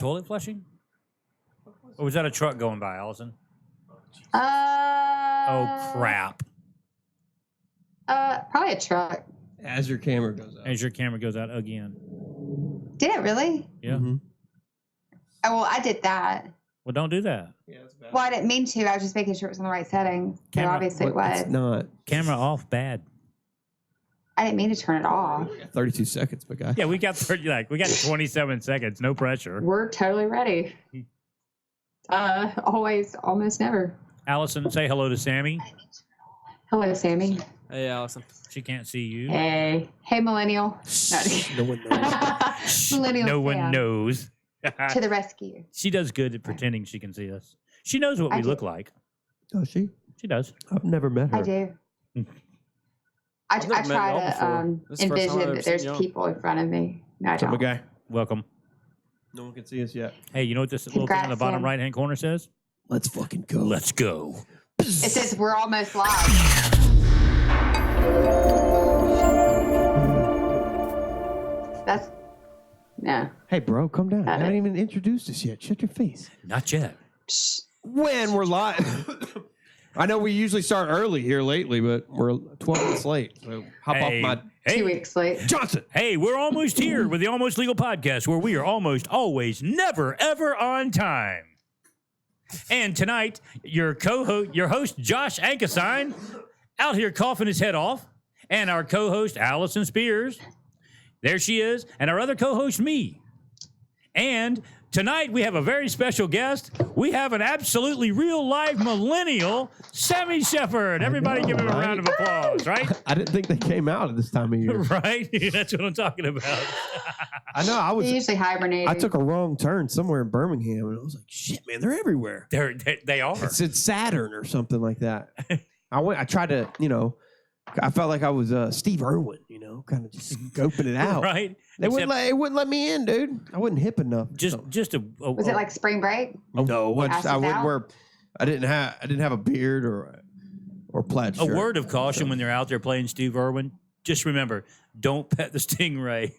Toilet flushing? Or was that a truck going by, Allison? Oh, crap. Probably a truck. As your camera goes out. As your camera goes out again. Did it really? Yeah. Mm-hmm. Oh, well, I did that. Well, don't do that. Yeah, it's bad. Well, I didn't mean to. I was just making sure it was on the right setting. So Camera- obviously it Well, was. it's not. Camera off, bad. I didn't mean to turn it off. 32 seconds, my guy. Yeah, we got 27 seconds. No pressure. We're totally ready. Always, almost never. Allison, say hello to Sammy. Hello, Sammy. Hey, Allison. She can't see you. Hey. Hey, Millennial. No one knows. Millennial No one Sam. knows. To the rescue. She does good at pretending she can see us. She knows what I we do. look like. Oh, she? She does. I've never met her. I do. I I've never met try y'all before. to This is the first time I've envision ever that there's seen y'all. people in front of me. No, I So, my don't. guy. Welcome. No one can see us yet. Hey, you know what this little thing on the Congrats, bottom Sam. right-hand corner says? Let's fucking go. Let's go. It says we're almost live. That's no. Hey, bro, calm down. Got I haven't it. even introduced us yet. Shut your face. Not yet. Shh. When we're live. I know we usually start early here lately, but we're 12 minutes late. So hop Hey, off my 2 hey, weeks late. Johnson. hey, we're almost here with the Almost Legal Podcast, where we are almost always never ever on time. And tonight, your host Josh Ankesine, out here coughing his head off, and our co-host Allison Spears, there she is, and our other co-host me. And tonight we have a very special guest. We have an absolutely real live millennial, Sammy Shepard. Everybody give him a round of applause, right? I didn't think they came out at this time of year. Right? That's what I'm talking about. I know. I They usually hibernate. I took a wrong turn somewhere in Birmingham, and I was like, "Shit, man, they're everywhere." They are. It said Saturn or something like that. I tried to, I felt like I was Steve Irwin, kind of just scoping it out. Right? It wouldn't let me in, dude. I wasn't hip enough. Just a Was it like spring break? No, Ashes I wouldn't out? wear. I didn't have a beard or plaid a shirt. word of caution when they're out there playing Steve Irwin. Just remember, don't pet the stingray.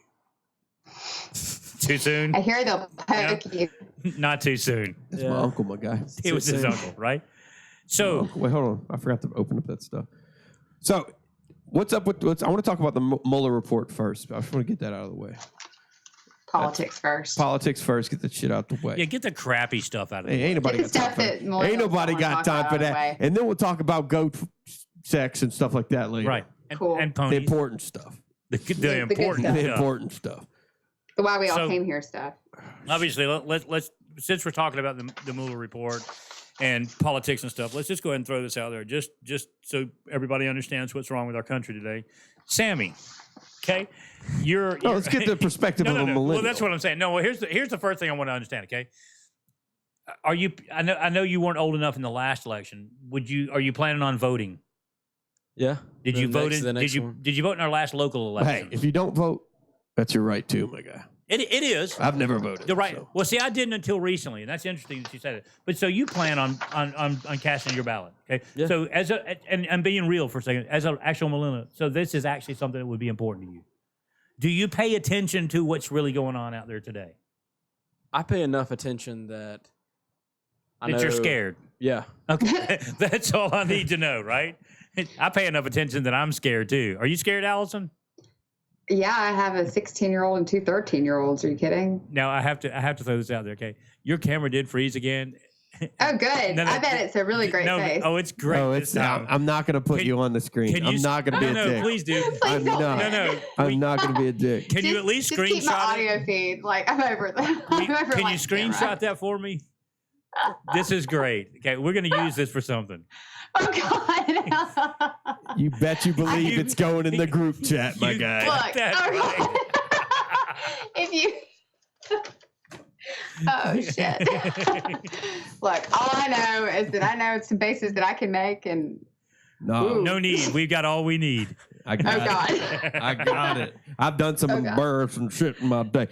Too soon? I hear they'll poke you. Not too soon. That's my uncle, my guy. It was his uncle, right? So, Wait, hold on. I forgot to open up that stuff. So, what's up with? I want to talk about the Mueller report first. I just want to get that out of the way. Politics first. Politics first. Get that shit out the way. yeah, get the crappy stuff out of Hey, the ain't nobody Get the got time stuff for that that. millennials Ain't nobody don't got wanna time talk for about that. way. And then we'll talk about goat sex and stuff like that later. Right. And, Cool. and The ponies. important stuff. The good important stuff. The stuff. important stuff. The why we all So- came here stuff. Obviously, let's since we're talking about the Mueller report and politics and stuff, let's just go ahead and throw this out there, just so everybody understands what's wrong with our country today. Sammy, okay, you're let's get the perspective of a millennial. Well, that's what I'm saying. No, well, here's the first thing I want to understand. Okay, are you? I know you weren't old enough in the last election. Are you planning on voting? Yeah. Did you vote in? Did you vote in our last local Hey, election? if you don't vote, that's your right too, my guy. It is. I've never voted. You're right. so. Well, see, I didn't until recently, and that's interesting that you said it. But so you plan on casting your ballot, okay? Yeah. So and being real for a second, as an actual millennial, so this is actually something that would be important to you. Do you pay attention to what's really going on out there today? I pay enough attention that I know That you're scared. Yeah. Okay, that's all I need to know, right? I pay enough attention that I'm scared too. Are you scared, Allison? Yeah, I have a 16-year-old and two 13-year-olds. Are you kidding? Now I have to throw this out there, okay? Your camera did freeze again. Oh, good. No, I bet it's a really great face. Oh, it's great. Oh, this time. I'm not going to put Can- you on the screen. Can I'm you- not going to be a no, dick. please do. Please I'm don't. not. No. I'm not going to be a dick. Can you at least just keep my screenshot it? audio feed. Like, I'm over that. Can you screenshot that for me? This is great. Okay, we're going to use this for something. Oh, God. You bet you believe it's going in the group chat, my You- guy. Look. That's Oh, if you... Oh, shit. Look, all I know is that I know some bases that I can make, and No, Ooh. No need. We've got all we need. I oh, got God. it. I got it. I've done some Oh, God. births and shit in my day.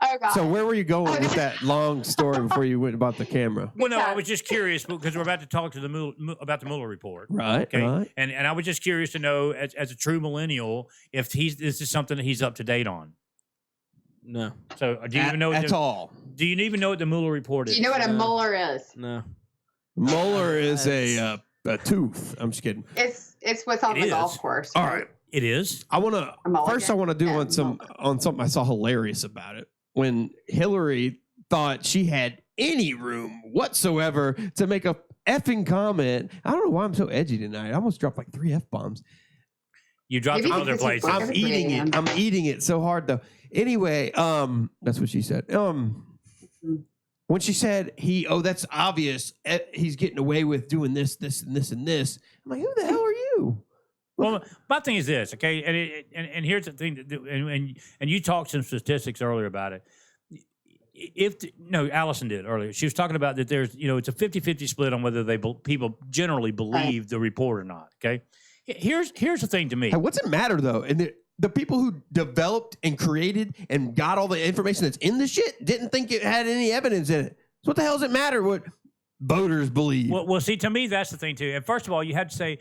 Oh, God. So where were you going with that long story before you went about the camera? Well, no, I was just curious because we're about to talk to about the Mueller report. Right, Okay. right. And I was just curious to know, as a true millennial, if this is something that he's up to date on. No. So do you even know at all? Do you even know what the Mueller report Do is? you know what a molar is? No. Molar is a tooth. I'm just kidding. It's what's on It the is. golf course. All right. It is. I want to A mulligan? first. I want to do Yeah, on something I saw hilarious about it when Hillary thought she had any room whatsoever to make a effing comment. I don't know why I'm so edgy tonight. I almost dropped like 3 F-bombs. You dropped Maybe it other because you places. forgot I'm it. eating it. I'm eating it so hard though. Anyway, that's what she said. When she said that's obvious. He's getting away with doing this, this, and this, and this. I'm like, who the hell are you? Well, my thing is this, okay, and here's the thing, and you talked some statistics earlier about it. Allison did earlier. She was talking about that there's, it's a 50-50 split on whether people generally believe the report or not. Okay, here's the thing to me. Hey, what's it matter though? And the people who developed and created and got all the information that's in the shit didn't think it had any evidence in it. So what the hell does it matter what voters believe? Well, see, to me, that's the thing, too. And first of all, you have to say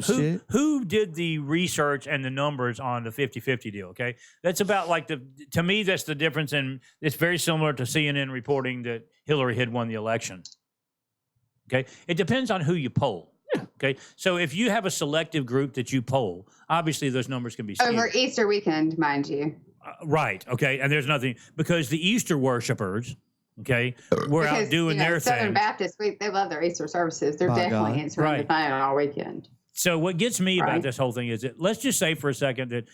shit. Who did the research and the numbers on the 50-50 deal, okay? That's about like to me, that's the difference. And it's very similar to CNN reporting that Hillary had won the election, okay? It depends on who you poll, okay? So if you have a selective group that you poll, obviously those numbers can be skewed. Over Easter weekend, mind you. Right, okay? And there's nothing, because the Easter worshipers... Okay, we're out doing their Southern thing. Baptists, they love their Easter services. They're definitely answering the phone all weekend. So what gets me about this whole thing is that let's just say for a second that,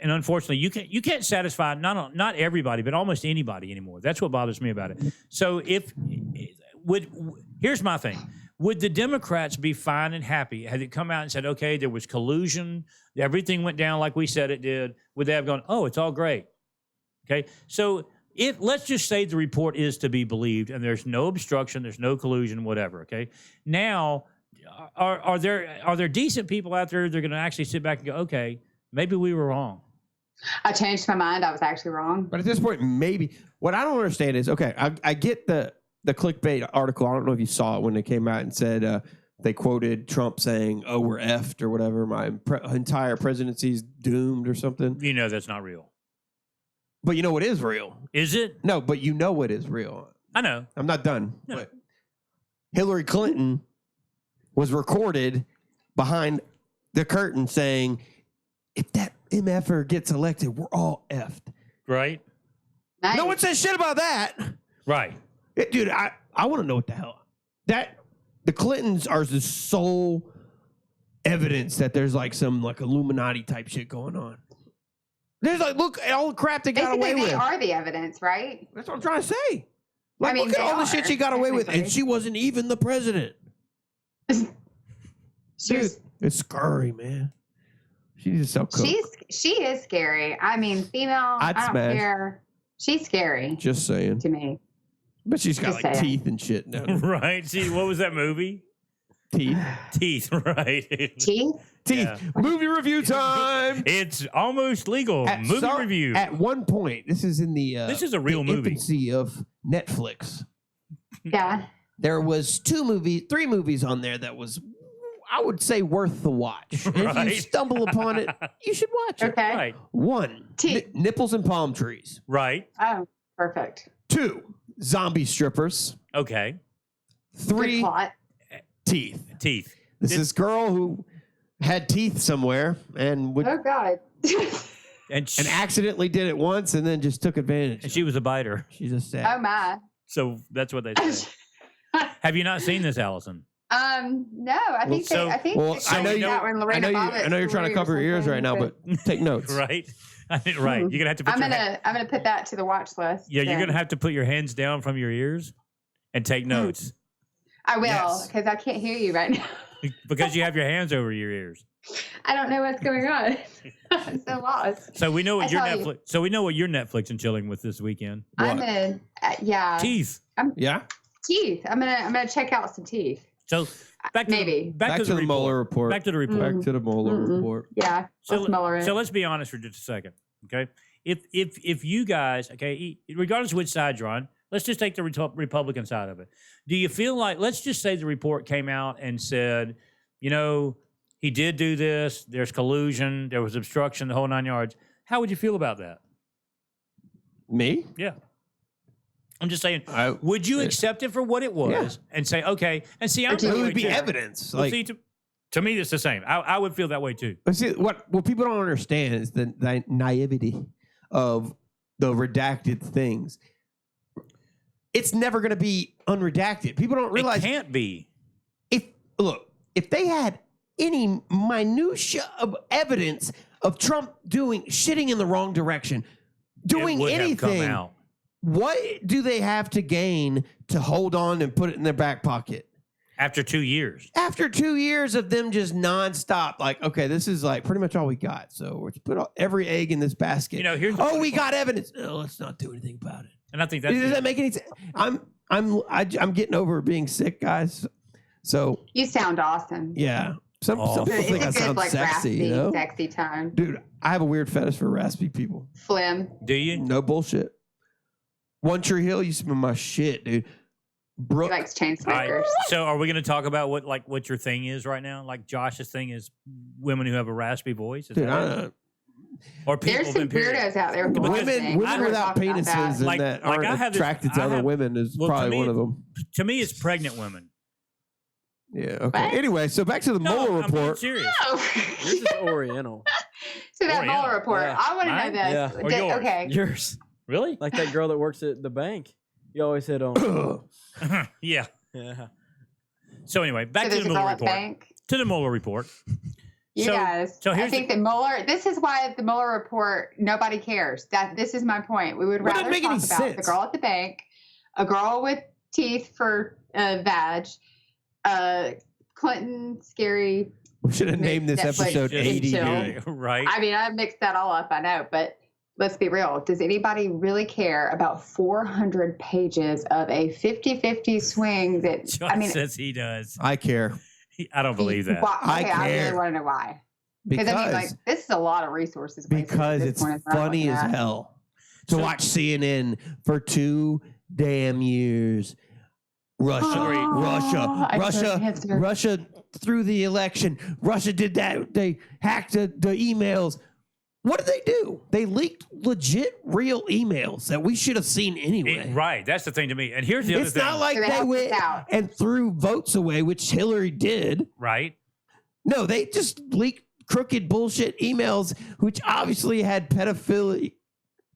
and unfortunately, you can't satisfy not everybody, but almost anybody anymore. That's what bothers me about it. So here's my thing: would the Democrats be fine and happy had it come out and said, okay, there was collusion, everything went down like we said it did? Would they have gone, oh, it's all great? Okay, so. Let's just say the report is to be believed and there's no obstruction, there's no collusion, whatever. Okay. Now, are there decent people out there that are going to actually sit back and go, okay, maybe we were wrong? I changed my mind. I was actually wrong. But at this point, maybe what I don't understand is, okay, I get the clickbait article. I don't know if you saw it when it came out and said they quoted Trump saying, "Oh, we're effed" or whatever. My entire presidency's doomed or something. That's not real. But you know what is real? Is it? No, but you know what is real. I know. I'm not done. No. But Hillary Clinton was recorded behind the curtain saying, if that MFer gets elected, we're all effed. Right? Nice. No one says shit about that. Right. Dude, I want to know what the hell. The Clintons are the sole evidence that there's like some like Illuminati type shit going on. There's like, look at all the crap they got away with. They are the evidence, right? That's what I'm trying to say. Like, look at they all the are, shit she got away with, and technically. she wasn't even the president. Dude, it's scary, man. She's just so cool. She is scary. I mean, female. I'd I don't smash. care. She's scary Just saying. to me. But she's got Just like saying. teeth and shit now. Right. See, what was that movie? Teeth. Teeth, right. Teeth. Teeth. Yeah. Movie review time. It's almost legal. Movie review. At one point, this is in the This is a real the movie. infancy of Netflix. Yeah. There was 3 movies on there that was, I would say, worth the watch. And if you Right. stumble upon it, you should watch it. Okay. Right. 1, Teeth. nipples and palm trees. Right. Oh, perfect. 2, zombie strippers. Okay. Good 3, plot. teeth. Teeth. This girl who had teeth somewhere and Oh God. And accidentally did it once and then just took advantage. she was a biter. She's just sad. Oh my. So that's what they say. Have you not seen this, Allison? No, I think so- I think Well, So I know we you. know- that when I Lorena know you. Bobbitt I know you're trying to story or cover your ears something, right now, but take notes. Right. Right. You're gonna have to put I'm your hand, gonna put that to the watch list. yeah. You're then. gonna have to put your hands down from your ears and take notes I will Yes. because I can't hear you right now. because you have your hands over your ears. I don't know what's going on. I'm so lost. So we know what I your tell you. Netflix. So we know what you're Netflix and chilling with this weekend. I'm What? gonna yeah Teeth. Yeah. teeth. I'm gonna check out some teeth. So back to Maybe. back to the report. Mueller report. Back to the report. Back to the Mueller Mm-mm. report. Yeah. Let's Mueller it. So let's be honest for just a second, okay? If you guys, okay, regardless of which side you're on, let's just take the Republican side of it. Do you feel like, let's just say the report came out and said, he did do this, there's collusion, there was obstruction, the whole 9 yards. How would you feel about that? Me? Yeah. I'm just saying, would you accept it for what it was and say, okay, and see, I'm it would be evidence. Well, see, to me, it's the same. I would feel that way too. But see, what people don't understand is the naivety of the redacted things. It's never going to be unredacted. People don't realize it can't be. If they had any minutia of evidence of Trump shitting in the wrong direction, doing anything, what do they have to gain to hold on and put it in their back pocket? After 2 years. After 2 years of them just nonstop, like, okay, this is like pretty much all we got. So let's put every egg in this basket. You know, here's we got evidence. No, let's not do anything about it. And I think that does that make any sense? I'm getting over being sick, guys. So you sound awesome. Yeah. Some people think I sound like sexy, raspy, you know? Sexy tone. Dude, I have a weird fetish for raspy people. Phlegm. Do you? No bullshit. One Tree Hill used to be my shit, dude. He likes chain smokers. So are we going to talk about what your thing is right now? Like Josh's thing is women who have a raspy voice? Is dude, or people there's some weirdos out there. Women without penises and that aren't attracted to other women is probably one of them. To me, it's pregnant women. Yeah. Okay. What? Anyway, so back to the Mueller report. I'm serious. No. Yours is Oriental. To that Mueller report. Yeah. I want to know this. Yeah. Or yours. Okay. Yours. Really? Like that girl that works at the bank. You always hit on. Yeah. Yeah. So anyway, back to the Mueller report. To the Mueller report. You guys. So I think that Mueller. This is why the Mueller report. Nobody cares. This is my point. We would rather talk about the girl at the bank, a girl with teeth for vag, Clinton scary. We should have named this episode 80. Right. I mean, I mixed that all up. I know, but let's be real. Does anybody really care about 400 pages of a 50-50 swing that John says he does. I care. I don't believe that. I care. I really want to know why. Because I mean, like, this is a lot of resources. Because it's funny as hell to watch CNN for 2 damn years. Russia threw the election. Russia did that. They hacked the emails. What did they do? They leaked legit, real emails that we should have seen anyway. Right. That's the thing to me. And here's the other thing. It's not like they went and threw votes away, which Hillary did. Right. No, they just leaked crooked bullshit emails, which obviously had pedophilia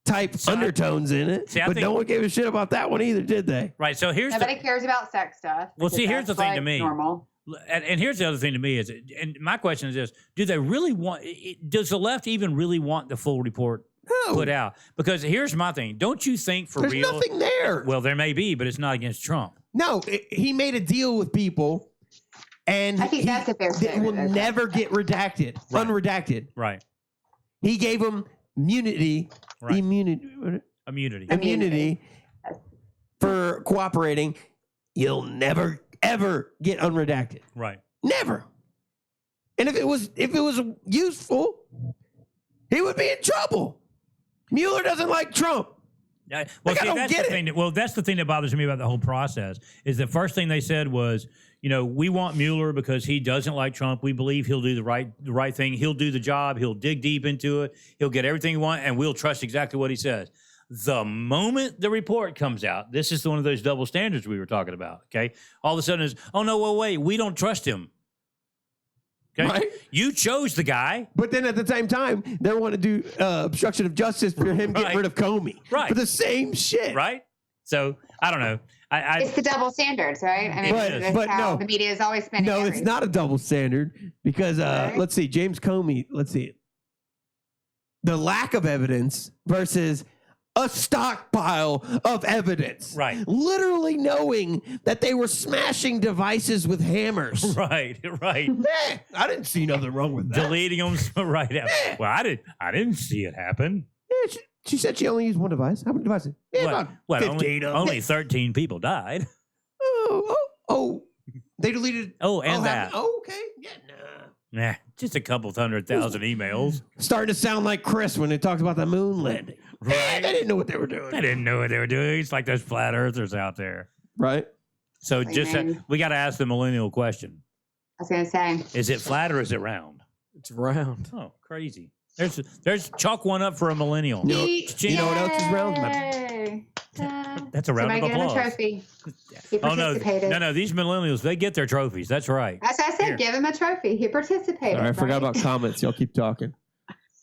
type undertones in it. But no one gave a shit about that one either, did they? Right. So nobody cares about sex stuff. Well, see, here's the thing to me. Normal. And here's the other thing to me is, and my question is this: do they really want? Does the left even really want the full report put out? Because here's my thing: don't you think for There's real? There's nothing there. Well, there may be, but it's not against Trump. No, he made a deal with people, and I think that's a fair statement. It will never get redacted, unredacted. Right. He gave them immunity for cooperating. You'll never ever get unredacted. Right. Never. And if it was useful, he would be in trouble. Mueller doesn't like Trump. Well, I don't get it. That's the thing that bothers me about the whole process is the first thing they said was, we want Mueller because he doesn't like Trump. We believe he'll do the right thing. He'll do the job. He'll dig deep into it. He'll get everything he wants, and we'll trust exactly what he says. The moment the report comes out, this is one of those double standards we were talking about, okay? All of a sudden it's, oh, no, well, wait, we don't trust him. Okay? Right? You chose the guy. But then at the same time, they want to do obstruction of justice for him getting rid of Comey. Right. For the same shit. Right? So, I don't know. It's the double standards, right? I mean, that's how the media is always spending everything. It's not a double standard because, let's see, James Comey, the lack of evidence versus a stockpile of evidence. Right. Literally knowing that they were smashing devices with hammers. Right. I didn't see nothing wrong with that. Deleting them right out. Well, I didn't see it happen. Yeah, she said she only used one device. How many devices? Yeah, what, 15 only 13 people died. Oh. They deleted. That. Okay. Yeah, nah, just a couple 100,000 emails. Starting to sound like Chris when they talked about the moon landing. Right. They didn't know what they were doing. It's like those flat earthers out there. Right. So we got to ask the millennial question. I was going to say. Is it flat or is it round? It's round. Oh, crazy. There's chalk one up for a millennial. You know what else is round? That's a round of applause. Give him a trophy. He participated. No, these millennials, they get their trophies. That's right. As I said, give him a trophy. He participated. Sorry, I forgot about comments. Y'all keep talking.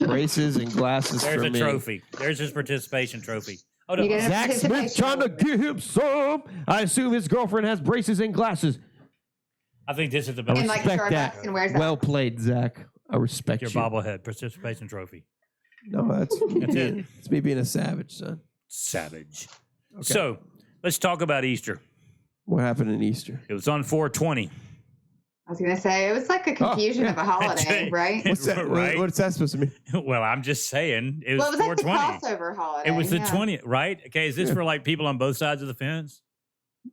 Braces and glasses There's for a me. trophy. There's his participation trophy. Oh, no. Zach Smith trying to get him some. I assume his girlfriend has braces and glasses. I think this is the best. I respect that. Well played, Zach. I respect your bobblehead participation trophy. No, that's it. It's me being a savage, son. Savage. Okay. So let's talk about Easter. What happened in Easter? It was on 4/20. I was going to say, it was like a confusion of a holiday, right? What's that? Right? What's that supposed to mean? Well, I'm just saying. It was, 4/20. Like the crossover holiday. It was the 20th, right? Okay, is this for like people on both sides of the fence?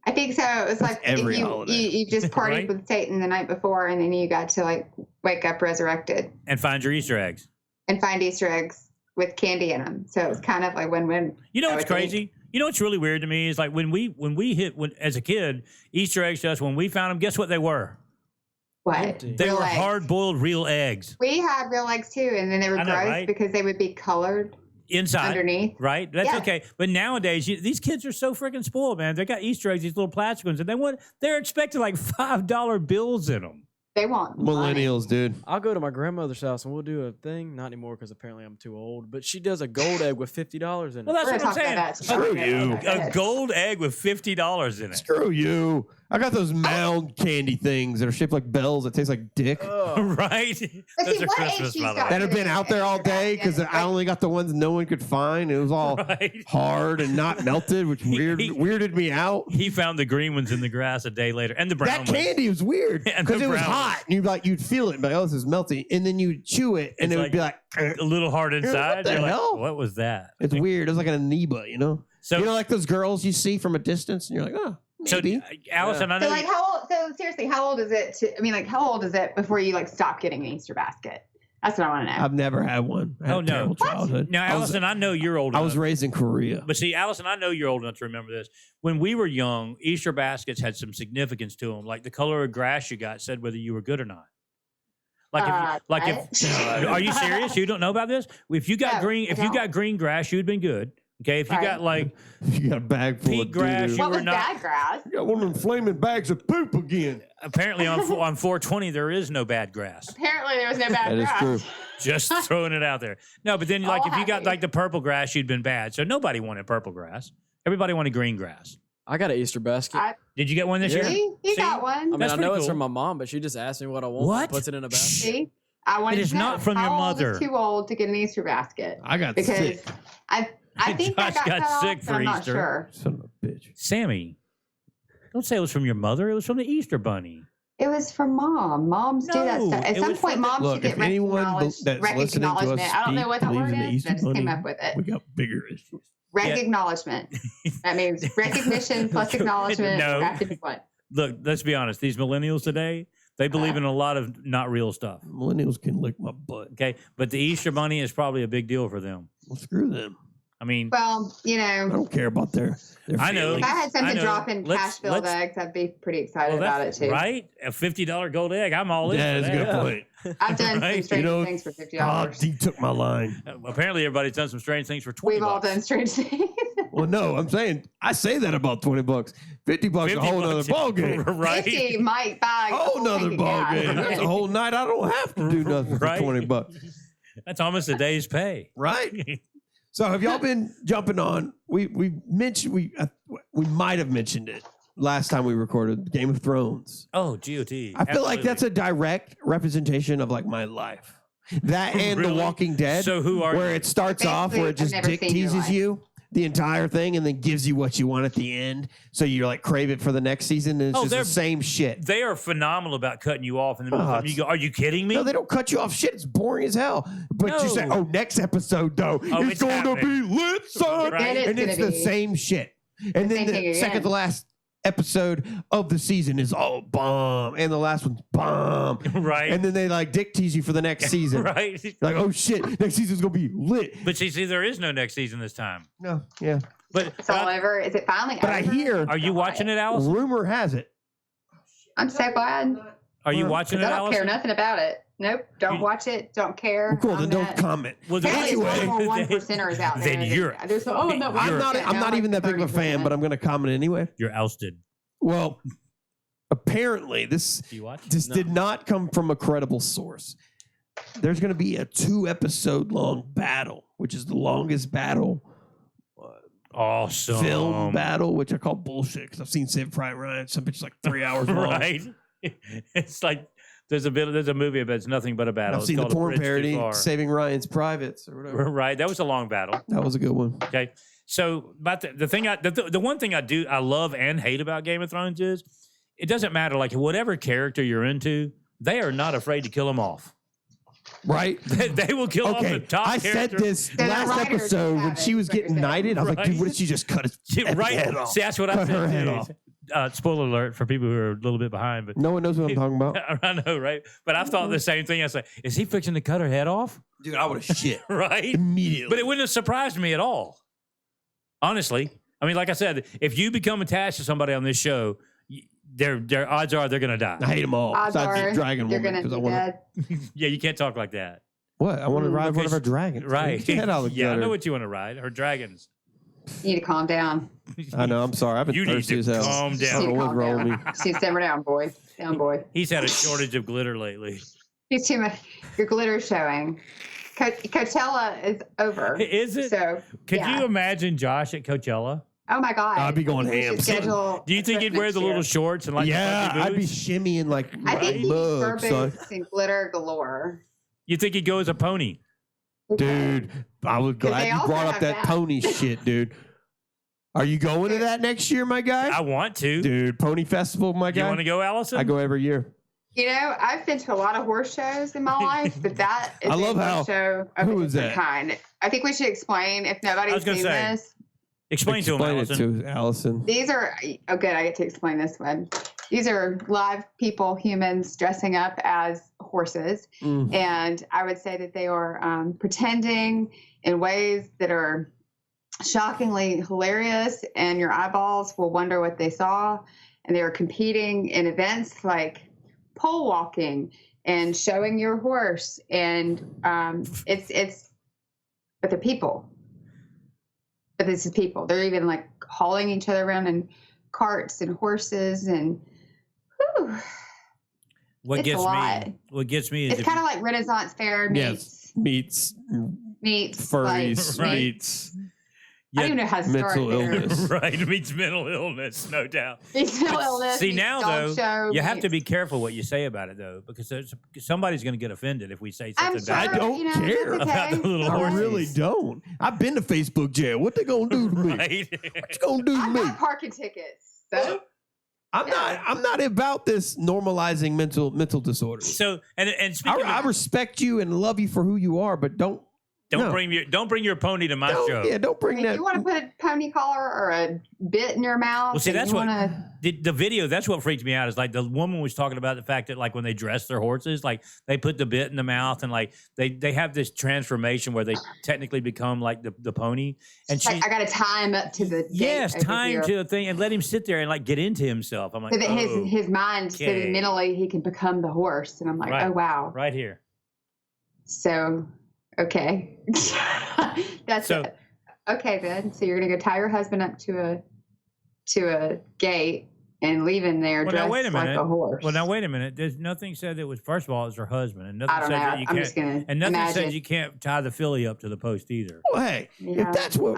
I think so. It was like every you just partied Right? with Satan the night before, and then you got to like wake up resurrected And find your Easter eggs. and find Easter eggs with candy in them. So it was kind of like win-win. You know what's crazy? You know what's really weird to me is like when as a kid, Easter eggs to us, when we found them, guess what they were? What? They Real were eggs. hard-boiled real eggs. We had real eggs too, and then they were I know, gross right? because they would be colored Inside. underneath. Right? That's Yeah. okay. But nowadays, these kids are so freaking spoiled, man. They got Easter eggs, these little plastic ones, and they're expecting like $5 bills in them. They want Millennials, dude. I'll go to my grandmother's house and we'll do a thing. Not anymore because apparently I'm too old. But she does a gold egg with $50 in it. Well, that's We're what I'm gonna talk about saying. that. Screw you. A gold egg with $50 in it. Screw you. I got those mound candy things that are shaped like bells that taste like dick. Right? But Those see, are what Christmas, age by you the way. That have been out there all day because I only got the ones no one could find. It was all Right. hard and not melted, which weirded me out. He found the green ones in the grass a day later, and the brown That ones. candy was weird And because the it was brown hot. And you'd feel it and be like, oh, this is melty. And then you'd chew it and It's it would be like, a little hard inside. the You're like, hell? what was that? it's weird. It was like an amoeba, you know? So, You know, like those girls you see from a distance and you're like, oh, maybe. Allison, I know. So like how old? So seriously, how old is it? How old is it before you like stop getting an Easter basket? That's what I want to know. I've never had one. I had Oh, a no. terrible childhood. Now, Allison, I know you're old I enough. was raised in Korea. But see, Allison, I know you're old enough to remember this. When we were young, Easter baskets had some significance to them. Like the color of grass you got said whether you were good or not. Are you serious? You don't know about this? If you got green grass, you'd been good. Okay, if you got like you got a bag full pea of grass, doo-doo. you what were was not. bad grass? You got one of them flaming bags of poop again. Apparently on 4/20 there is no bad grass. Apparently there was no bad That is grass. true. Just throwing it out there. No, but then like if you got happy. like the purple grass, you'd been bad. So nobody wanted purple grass. Everybody wanted green grass. I got an Easter basket. Did you get one this year? See? You See? got one. I mean, That's I know pretty it's cool. from my mom, but she just asked me what I want. What? And puts it in a basket. See? I wanted It is to know not from your how old mother. is too old to get an Easter basket I got because sick. I think I Josh got cut sick off, for but I'm not Easter. sure. Son of a bitch. Sammy, don't say it was from your mother. It was from the Easter bunny. It was from mom. Moms do that No, stuff. At it some was point, from the- moms Look, should get if anyone that's listening to us acknowledgement. I don't know what that believes word in the is. Easter I just came bunny, up with it. we got bigger issues. Acknowledgement. That means recognition plus acknowledgement. No. Have to be what? Look, let's be honest. These millennials today, they believe in a lot of not real stuff. Millennials can lick my butt. Okay, but the Easter bunny is probably a big deal for them. Well, screw them. I mean, Well, I don't care about their I know. if feelings. I had something I know. drop in Let's- cash-filled let's- eggs, I'd be pretty excited well, about it that's too. right. A $50 gold egg. I'm all in. Yeah, for that's a good that. point. I've done Right? some strange You know, things for $50. He took my line. Apparently, everybody's done some strange things for $20. We've all done strange things. Well, no, I'm saying I say that about $20. $50 a whole nother ball game. Right? 50 might buy A whole nother ball game. That's a whole night. I don't have to do nothing for Right. $20. That's almost a day's pay. Right? So have y'all been jumping on? We mentioned we might have mentioned it last time we recorded Game of Thrones. Oh, GOT. I feel like that's a direct representation of like my life. That and Really? The Walking Dead. So who are where you? it starts off where it just I've never dick seen your teases life. you the entire thing and then gives you what you want at the end. So you like crave it for the next season and it's just they're- the same shit. They are phenomenal about cutting you off in the middle of something. You go, are you kidding me? No, they don't cut you off. Shit, it's boring as hell. But you say, No. oh, next episode, though, it's it's going to happening. be lit, son. Right. Then And it's gonna the be same shit. And then same thing the again. second to last episode of the season is all bomb. And the last one's bomb. Right. And then they like dick tease you for the next season. Right. You're like, oh, shit, next season's going to be lit. But see, there is no next season this time. No, yeah. But It's all over. Is it finally But I over? hear, are you watching it, Allison? rumor has it. I'm so glad. Are you Well, watching it, I don't care Allison? nothing about it. Nope. Don't watch it. Don't care. Well, cool. Then don't comment. Well, anyway, more 1%ers out there. Then you're. I'm not even that big of a fan, but I'm going to comment anyway. You're ousted. Well, apparently this did not come from a credible source. There's going to be a 2-episode long battle, which is the longest battle. Awesome. Film battle, which I call bullshit because I've seen Saving Private Ryan. Some bitch like 3 hours long. Right. It's like there's a movie, but it's nothing but a battle. I've seen the porn parody, Saving Ryan's Privates or whatever. Right. That was a long battle. That was a good one. Okay. So, but the one thing I love and hate about Game of Thrones is it doesn't matter. Like whatever character you're into, they are not afraid to kill them off. Right? They will kill off the top character. I said this last episode when she was getting knighted. I was like, dude, what did she just cut his head off? See, that's what I said. Her head off. Spoiler alert for people who are a little bit behind. But no one knows what I'm talking about. I know, right? But I thought the same thing. I was like, is he fixing to cut her head off? Dude, I would have shit. Right? Immediately. But it wouldn't have surprised me at all. Honestly. I mean, like I said, if you become attached to somebody on this show, their odds are they're going to die. I hate them all. Odds are Dragon you're going to be dead. Yeah, you can't talk like that. What? I want to ride one of our dragons. Right. Yeah, I know what you want to ride. Her dragons. You need to calm down. I know. I'm sorry. I've been thirsty as hell. Calm down. What's wrong with me? See, simmer down, boy. Down, boy. He's had a shortage of glitter lately. He's too much. Your glitter's showing. Coachella is over. Is it? So, could you imagine Josh at Coachella? Oh my God! I'd be going ham. Do you think he'd wear the little shorts and like? Yeah, I'd be shimmying like. I think he'd fur boots and glitter galore. You think he'd go as a pony? Dude, I was glad you brought up that pony shit, dude. Are you going to that next year, my guy? I want to. Dude, Pony Festival, my guy. You want to go, Allison? I go every year. You know, I've been to a lot of horse shows in my life, but that is a show of who a is different that? kind. I think we should explain if nobody's seen this. Explain to him, Allison. Allison. These are good. I get to explain this one. These are live people, humans dressing up as horses, and I would say that they are pretending in ways that are shockingly hilarious, and your eyeballs will wonder what they saw. And they are competing in events like pole walking and showing your horse, and it's but they're people. But this is people. They're even like hauling each other around in carts and horses, and what gets me is it's kind of like Renaissance Fair meets furries, like, meets. I don't even know how to start mental illness. Right, it means mental illness, no doubt. Mental illness. See, now, though, you have to be careful what you say about it, though, because somebody's going to get offended if we say something bad. I don't care about the little horses. I really don't. I've been to Facebook jail. What they going to do to me? Right? What you going to do to me? I got parking tickets. So. I'm not about this normalizing mental disorders. So, and speaking I respect you and love you for who you are, but don't bring your pony to my show. Yeah, don't bring that. You want to put a pony collar or a bit in your mouth? Well, see, that's what the video. That's what freaked me out. Is like the woman was talking about the fact that like when they dress their horses, like they put the bit in the mouth and like they have this transformation where they technically become like the pony. And I got to tie him up to the tie him to the thing and let him sit there and like get into himself. I'm like, so that his mind, so that mentally he can become the horse. And I'm like, oh wow, right here. So. Okay. That's it. Okay, then. So you're going to go tie your husband up to a gate and leave him there dressed like a horse. Well, now wait a minute. There's nothing said that was, first of all, it's her husband. And nothing I don't said know. that you I'm can't, just gonna and nothing imagine. says you can't tie the filly up to the post either. Well, hey, if that's what,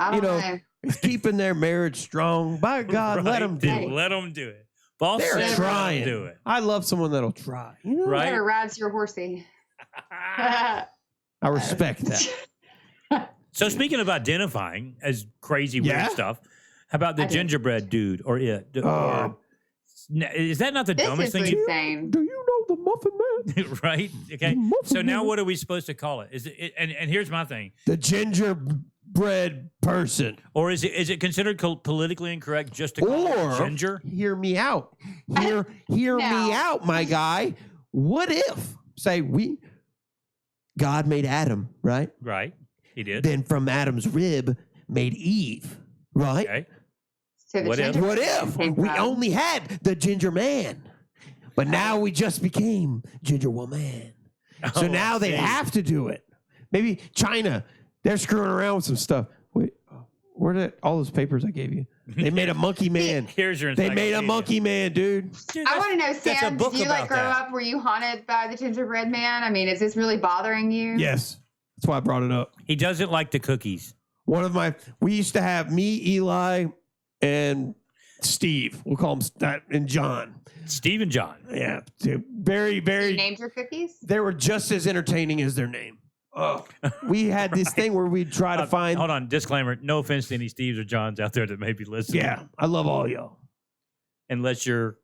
is keeping their marriage strong, by God, right, let them do it. Let them do it. Boss They're said trying. Do it. I love someone that'll try. You know? Right. Whoever rides your horsey. I respect that. So speaking of identifying as crazy weird stuff, how about the gingerbread dude or it? Is that not the dumbest thing? Insane. Do you know the Muffin Man? Right. Okay. So now what are we supposed to call it? Is it? And here's my thing: the gingerbread person, or is it considered politically incorrect just to call it ginger? Hear me out. Hear me out, my guy. What if God made Adam, right? Right. He did. Then from Adam's rib made Eve, right? Okay. So what if we only had the ginger man, but now we just became ginger woman? So now they have to do it. Maybe China, they're screwing around with some stuff. Wait, where did all those papers I gave you? They made a monkey man. Here's your. They made a monkey man, dude. I want to know, Sam, did you like grow up? Were you haunted by the gingerbread man? I mean, is this really bothering you? Yes. That's why I brought it up. He doesn't like the cookies. We used to have me, Eli, and Steve. We'll call him that, and John. Steve and John. Yeah. Very, very. You named your cookies? They were just as entertaining as their name. Oh, we had this thing where we'd try to find. Hold on, disclaimer. No offense to any Steves or Johns out there that may be listening. Yeah, I love all y'all. Unless you're.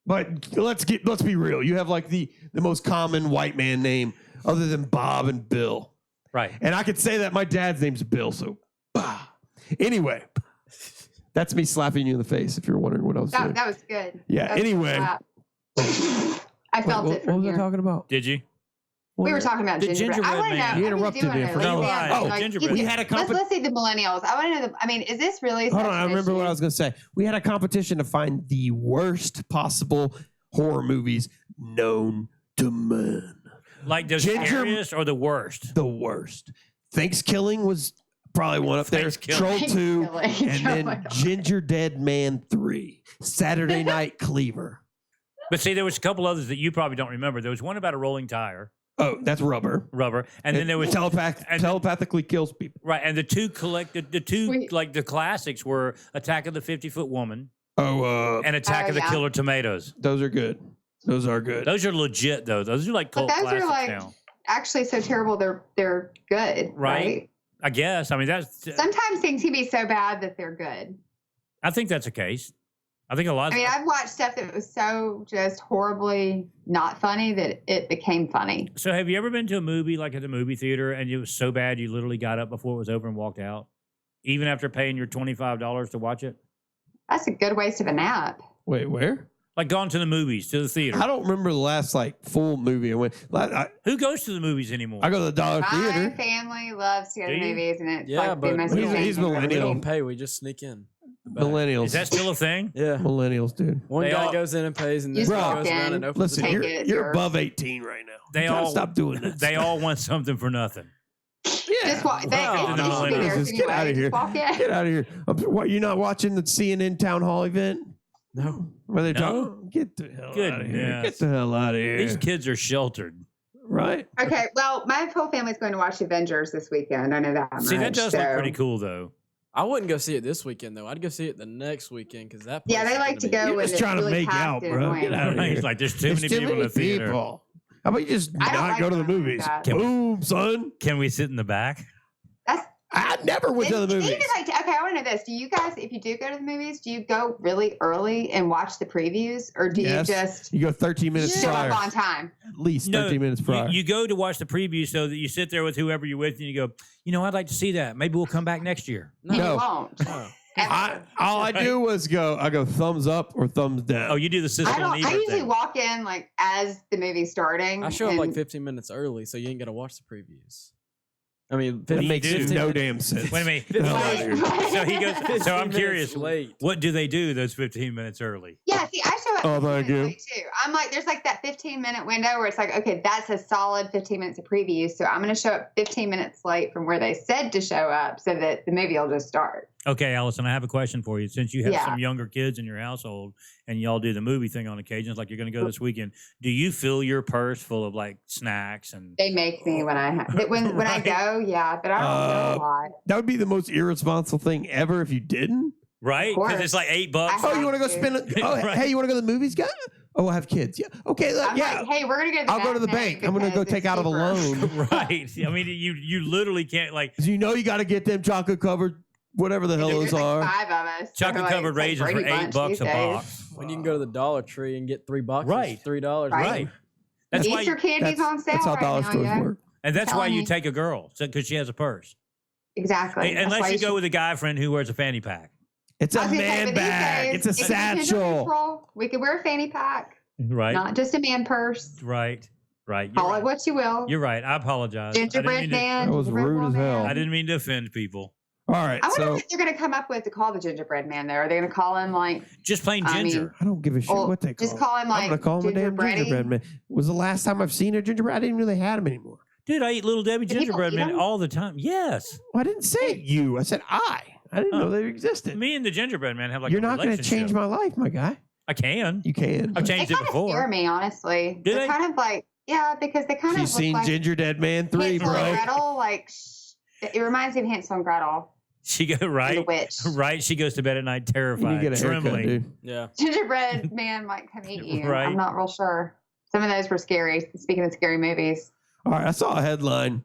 But let's be real. You have like the most common white man name other than Bob and Bill. Right. And I could say that my dad's name's Bill. So, anyway, that's me slapping you in the face. If you're wondering what I was doing. That was good. Yeah. Anyway, I felt it from What was here. I talking about? Did you? We were talking about gingerbread. I want to know. You interrupted me. Gingerbread. We had a competition. Let's see the millennials. I want to know. I mean, is this really? Hold on. I remember what I was going to say. We had a competition to find the worst possible horror movies known to men. Like the scariest or the worst? The worst. Thanksgiving was probably one up there. Troll 2. And then Ginger Dead Man 3. Saturday Night Cleaver. But see, there was a couple others that you probably don't remember. There was one about a rolling tire. Oh, that's Rubber. And then there was telepathically kills people. Right, and the two like the classics were Attack of the 50-Foot Woman. And Attack of the Killer Tomatoes. Those are good. Those are good. Those are legit though. Those are like cult classics now. Actually so terrible they're good. Right? I guess. I mean that's sometimes things can be so bad that they're good. I think that's the case. I think a lot. I've watched stuff that was so just horribly not funny that it became funny. So have you ever been to a movie like at the movie theater and it was so bad you literally got up before it was over and walked out, even after paying your $25 to watch it? That's a good waste of a nap. Wait, where? Like gone to the movies, to the theater. I don't remember the last full movie I went. Who goes to the movies anymore? I go to the Dollar Theater. My family loves to go to movies, and it's but the most he's millennial. We don't pay. We just sneak in. Millennials. Is that still a thing? Yeah. Millennials, dude. One guy goes in and pays, and this guy goes around and opens the door. You're above 18 right now. They all stop doing that. They all want something for nothing. Yeah. Get out of here. Get out of here. What, you're not watching the CNN town hall event? No. Where they talk? Get the hell out of here. Get the hell out of here. These kids are sheltered. Right. Okay. Well, my whole family's going to watch Avengers this weekend. I know that much. See, that does look pretty cool, though. I wouldn't go see it this weekend, though. I'd go see it the next weekend because that. Yeah, they like to go when it's trying to make out, bro. Get out of here. He's like, there's too many people in the theater. How about you just not go to the movies? Boom, son. Can we sit in the back? I never went to the movies. Okay, I want to know this. Do you guys, if you do go to the movies, do you go really early and watch the previews, or do you just go 13 minutes show prior? up on time? At least 13 minutes prior. You go to watch the preview so that you sit there with whoever you're with, and you go, I'd like to see that. Maybe we'll come back next year. No, you won't. All I do was I go thumbs up or thumbs down. Oh, you do the sister. I usually walk in as the movie's starting. I show up like 15 minutes early, so you ain't got to watch the previews. I mean, that makes no damn sense. Wait a minute. So he goes. So I'm curious. Late. What do they do those 15 minutes early? Yeah, see, I show up 15 minutes late too. I'm like, there's like that 15-minute window where it's like, okay, that's a solid 15 minutes of preview. So I'm going to show up 15 minutes late from where they said to show up, so that the movie will just start. Okay, Allison, I have a question for you. Since you have some younger kids in your household and y'all do the movie thing on occasions, like you're going to go this weekend, do you fill your purse full of like snacks and? They make me when I I go, yeah, but I don't go a lot. That would be the most irresponsible thing ever if you didn't. Right? Because it's like $8. Oh, you want to go spend it? Oh, right. Hey, you want to go to the movies, guy? Oh, I have kids. Yeah. Okay. Like, hey, we're gonna go. I'll go to the bank. I'm gonna go take out of a loan. Right. I mean, you literally can't like. You know, you got to get them chocolate covered. Whatever the hell those are. Like 5 of us. Chocolate covered raisins for $8 a box. When you can go to the Dollar Tree and get $3, right? $3, right? That's why Easter candy's on sale. That's how dollar stores work. And that's why you take a girl, because she has a purse. Exactly. Unless you go with a guy friend who wears a fanny pack. It's a man bag. It's a satchel. We could wear a fanny pack. Right. Not just a man purse. Right. Call it what you will. You're right. I apologize. Gingerbread man. That was rude as hell. I didn't mean to offend people. All right. I wonder what they're going to come up with to call the gingerbread man, though. Are they going to call him like just plain ginger? I don't give a shit what they call him. Just call him like I'm going to call him a damn gingerbread man. Was the last time I've seen a gingerbread? I didn't even know they had them anymore. Dude, I eat Little Debbie gingerbread man all the time. Yes. Well, I didn't say you. I said I. I didn't know they existed. Me and the gingerbread man have like You're not going to change my life, my guy. I can. You can. I've changed it before. They scare me, honestly. They're kind of like, because they kind of She's seen like Ginger Dead Man 3, Hansel bro. and Gretel, like, it reminds me of Hansel and Gretel. She goes right. The witch. Right. She goes to bed at night terrified, you get a trembling. haircut, dude. Yeah. Gingerbread man might come eat you. Right. I'm not real sure. Some of those were scary. Speaking of scary movies. All right, I saw a headline,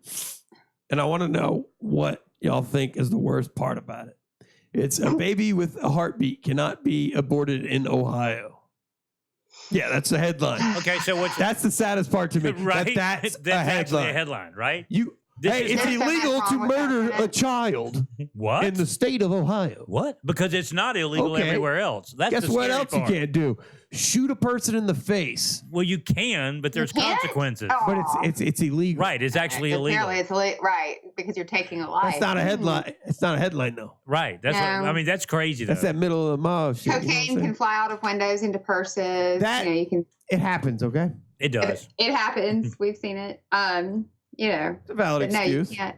and I want to know what y'all think is the worst part about it. It's a baby with a heartbeat cannot be aborted in Ohio. Yeah, that's the headline. Okay, so that's the saddest part to me. Right? That's a actually a headline, right? It's illegal to murder a child what? in the state of Ohio. What? Because it's not illegal everywhere else. That's Guess what else part. you can't do? Shoot a person in the face. Well, you can, but there's consequences. But it's illegal. Right, it's actually illegal. Apparently it's right, because you're taking a life. That's not a headline. It's not a headline, though. Right. That's what, I mean, that's crazy, though. That's that middle of the mall shit. Cocaine can fly out of windows into purses. You can. It happens, okay? It does. It happens. We've seen it. It's a valid excuse. You can't.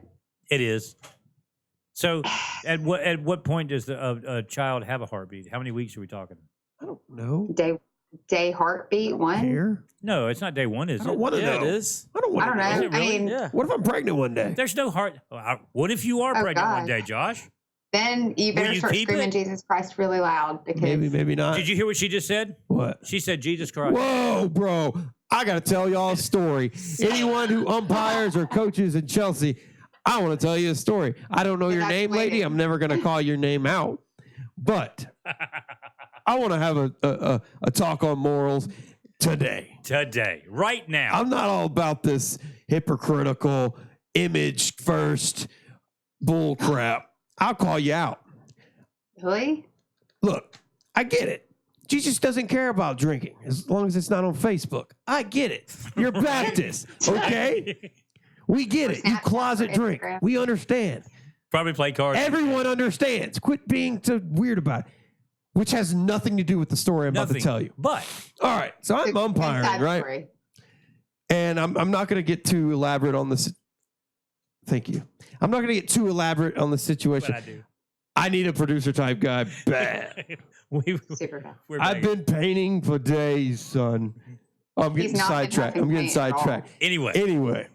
It is. So, at what point does a child have a heartbeat? How many weeks are we talking? I don't know. Day heartbeat one? Care. No, it's not day one, is it? I don't want to know. It is. I don't want to know. I Is it really? mean, What if I'm pregnant one day? There's no heart. What if you are pregnant one day, Josh? Then you better start screaming Jesus Christ really loud. Because Maybe not. Did you hear what she just said? What? She said Jesus Christ. Whoa, bro. I got to tell y'all a story. Anyone who umpires or coaches in Chelsea, I want to tell you a story. I don't know your name, lady. I'm never going to call your name out. But I want to have a talk on morals today. Right now. I'm not all about this hypocritical image first bull crap. I'll call you out. Really? Look, I get it. Jesus doesn't care about drinking as long as it's not on Facebook. I get it. You're Baptist, okay? We get it. You closet drink. We understand. Probably play cards. Everyone understands. Quit being so weird about it. Which has nothing to do with the story I'm about to tell you. But all right, so I'm umpiring, right? And I'm not going to get too elaborate on this. Thank you. I'm not going to get too elaborate on the situation. But I do. I need a producer type guy bad. Super bad. I've been painting for days, son. I'm getting sidetracked. Anyway,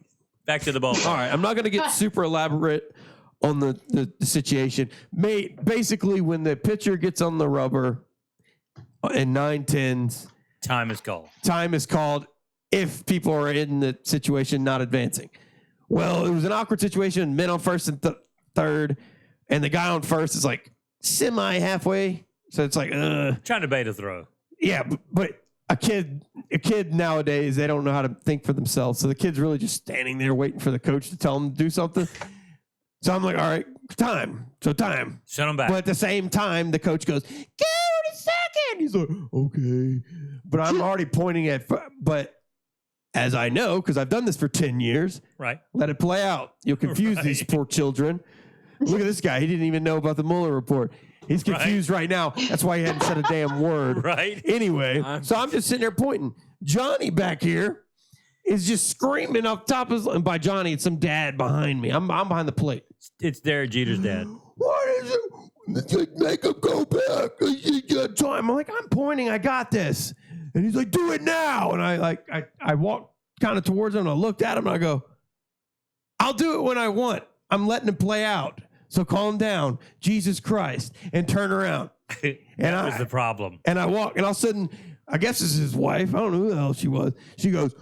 back to the ball. All right, I'm not going to get super elaborate on the situation. Basically, when the pitcher gets on the rubber in 9-10s, time is called. Time is called if people are in the situation not advancing. Well, it was an awkward situation. Men on first and third, and the guy on first is like semi halfway. So it's like trying to bait a throw. Yeah, but a kid nowadays, they don't know how to think for themselves. So the kid's really just standing there waiting for the coach to tell him to do something. So I'm like, all right, time. Send him back. But at the same time, the coach goes, give it a second. He's like, okay. But I'm already pointing at, but as I know, because I've done this for 10 years, right? Let it play out. You'll confuse these poor children. Look at this guy. He didn't even know about the Mueller report. He's confused right now. That's why he hadn't said a damn word. Right. Anyway, so I'm just sitting there pointing. Johnny back here is just screaming up top of his, and by Johnny, it's some dad behind me. I'm behind the plate. It's Derek Jeter's dad. What is it? Make him go back. I'm like, I'm pointing. I got this. And he's like, do it now. And I walked kind of towards him and I looked at him and I go, I'll do it when I want. I'm letting it play out. So calm down, Jesus Christ, and turn around. That was the problem. And I walk, and all of a sudden, I guess this is his wife. I don't know who the hell she was. She goes,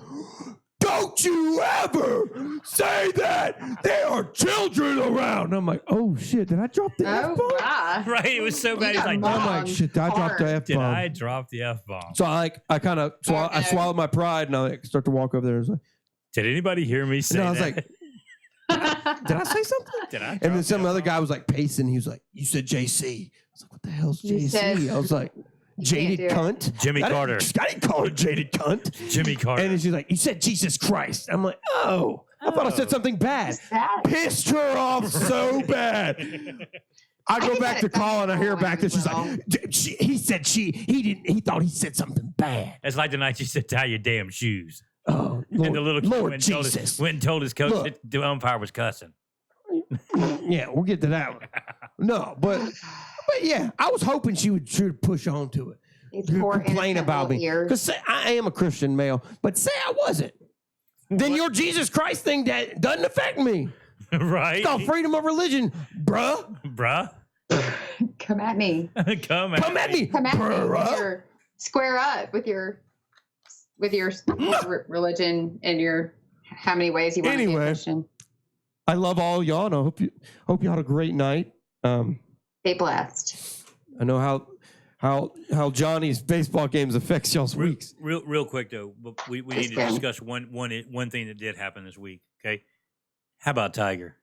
don't you ever say that. There are children around. And I'm like, oh, shit, did I drop the F-bomb? Wow. Right, it was so bad. He's like, I'm like, shit, did I drop the F-bomb? Did I drop the F-bomb? So I swallowed my pride, and I start to walk over there. And I was like, did anybody hear me say that? I was like, did I say something? Did I? And then some other guy was like pacing. He was like, you said JC. I was like, what the hell's JC? I was like, jaded cunt. Jimmy Carter. I didn't call her jaded cunt. Jimmy Carter. And then she's like, you said Jesus Christ. I'm like, oh. I thought I said something bad. Pissed her off so bad. I go back to call and I hear back that she's like, he thought he said something bad. It's like the night she said, tie your damn shoes. Oh, Lord, and the little kid Lord went Jesus. and told his coach that the umpire was cussing. Yeah, we'll get to that one. No, but yeah, I was hoping she would push on to it. Complain about me. Because I am a Christian male, but say I wasn't. Then your Jesus Christ thing that doesn't affect me. Right. It's called freedom of religion, bruh. Come at me. Come at me. Come at me. Square up with your religion and your how many ways you want to be a Christian. I love all y'all, and I hope you had a great night. Stay blessed. I know how Johnny's baseball games affects y'all's weeks. Real quick though, we need to discuss one thing that did happen this week. Okay, how about Tiger?